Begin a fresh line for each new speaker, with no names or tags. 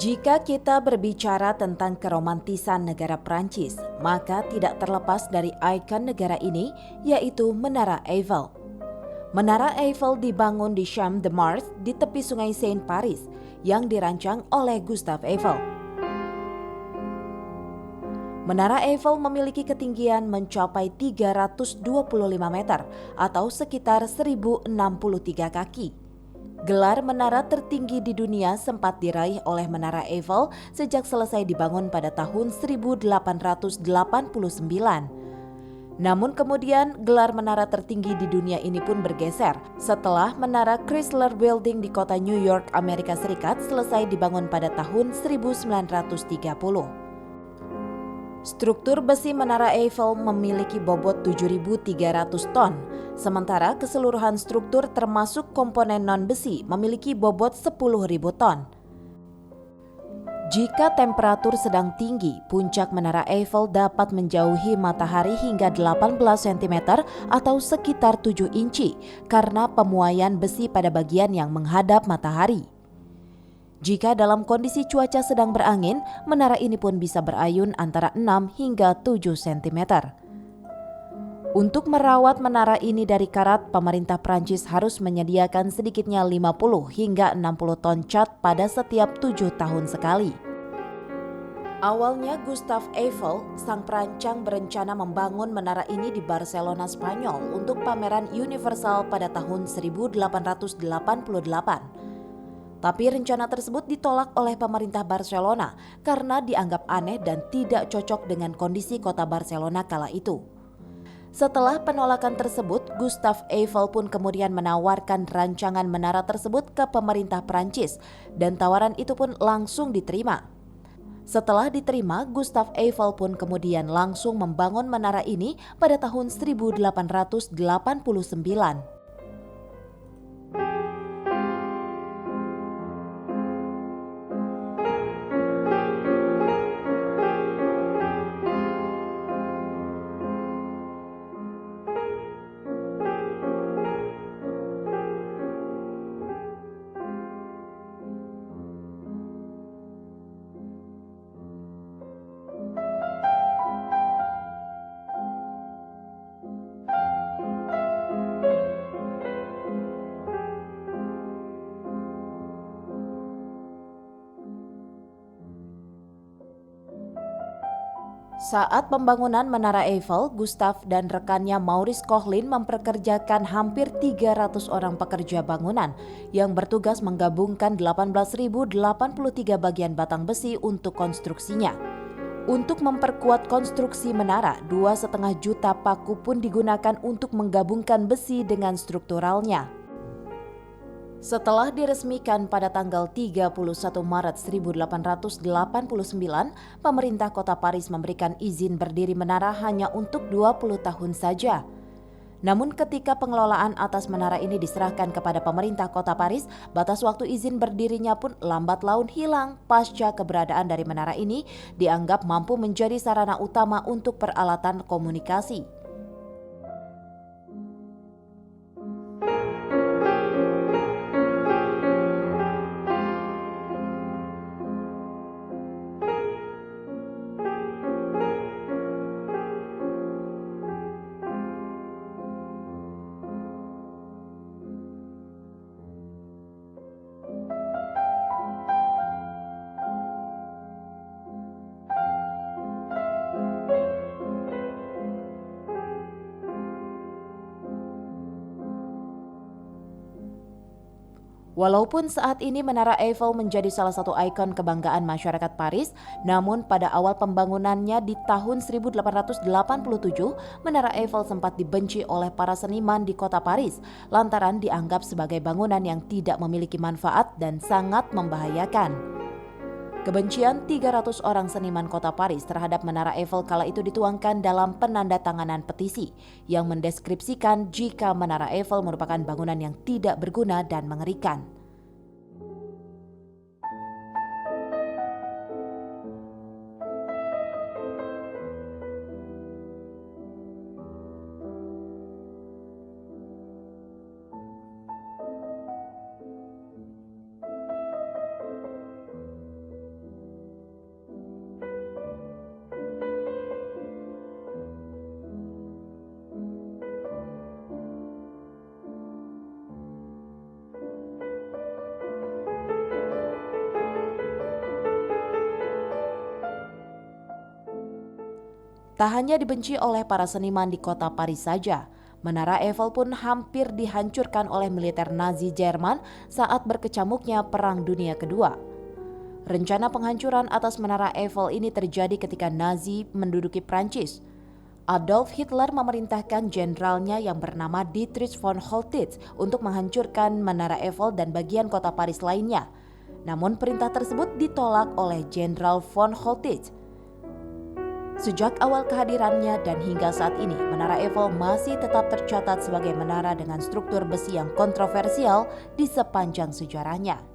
Jika kita berbicara tentang keromantisan negara Prancis, maka tidak terlepas dari ikon negara ini, yaitu Menara Eiffel. Menara Eiffel dibangun di Champ de Mars di tepi sungai Seine, Paris, yang dirancang oleh Gustave Eiffel. Menara Eiffel memiliki ketinggian mencapai 325 meter atau sekitar 1063 kaki. Gelar menara tertinggi di dunia sempat diraih oleh Menara Eiffel sejak selesai dibangun pada tahun 1889. Namun kemudian gelar menara tertinggi di dunia ini pun bergeser setelah Menara Chrysler Building di kota New York, Amerika Serikat selesai dibangun pada tahun 1930. Struktur besi Menara Eiffel memiliki bobot 7.300 ton, sementara keseluruhan struktur termasuk komponen non-besi memiliki bobot 10.000 ton. Jika temperatur sedang tinggi, puncak Menara Eiffel dapat menjauhi matahari hingga 18 cm atau sekitar 7 inci karena pemuaian besi pada bagian yang menghadap matahari. Jika dalam kondisi cuaca sedang berangin, menara ini pun bisa berayun antara 6 hingga 7 cm. Untuk merawat menara ini dari karat, pemerintah Prancis harus menyediakan sedikitnya 50 hingga 60 ton cat pada setiap 7 tahun sekali. Awalnya Gustave Eiffel, sang perancang, berencana membangun menara ini di Barcelona, Spanyol untuk pameran Universal pada tahun 1888. Tapi rencana tersebut ditolak oleh pemerintah Barcelona karena dianggap aneh dan tidak cocok dengan kondisi kota Barcelona kala itu. Setelah penolakan tersebut, Gustave Eiffel pun kemudian menawarkan rancangan menara tersebut ke pemerintah Prancis dan tawaran itu pun langsung diterima. Setelah diterima, Gustave Eiffel pun kemudian langsung membangun menara ini pada tahun 1889. Saat pembangunan Menara Eiffel, Gustave dan rekannya Maurice Koechlin memperkerjakan hampir 300 orang pekerja bangunan yang bertugas menggabungkan 18.083 bagian batang besi untuk konstruksinya. Untuk memperkuat konstruksi menara, 2,5 juta paku pun digunakan untuk menggabungkan besi dengan strukturalnya. Setelah diresmikan pada tanggal 31 Maret 1889, pemerintah kota Paris memberikan izin berdiri menara hanya untuk 20 tahun saja. Namun ketika pengelolaan atas menara ini diserahkan kepada pemerintah kota Paris, batas waktu izin berdirinya pun lambat laun hilang pasca keberadaan dari menara ini dianggap mampu menjadi sarana utama untuk peralatan komunikasi. Walaupun saat ini Menara Eiffel menjadi salah satu ikon kebanggaan masyarakat Paris, namun pada awal pembangunannya di tahun 1887, Menara Eiffel sempat dibenci oleh para seniman di kota Paris lantaran dianggap sebagai bangunan yang tidak memiliki manfaat dan sangat membahayakan. Kebencian 300 orang seniman kota Paris terhadap Menara Eiffel kala itu dituangkan dalam penandatanganan petisi yang mendeskripsikan jika Menara Eiffel merupakan bangunan yang tidak berguna dan mengerikan. Tak hanya dibenci oleh para seniman di kota Paris saja, Menara Eiffel pun hampir dihancurkan oleh militer Nazi Jerman saat berkecamuknya Perang Dunia Kedua. Rencana penghancuran atas Menara Eiffel ini terjadi ketika Nazi menduduki Prancis. Adolf Hitler memerintahkan jenderalnya yang bernama Dietrich von Holtitz untuk menghancurkan Menara Eiffel dan bagian kota Paris lainnya. Namun perintah tersebut ditolak oleh Jenderal von Holtitz. Sejak awal kehadirannya dan hingga saat ini, Menara Eiffel masih tetap tercatat sebagai menara dengan struktur besi yang kontroversial di sepanjang sejarahnya.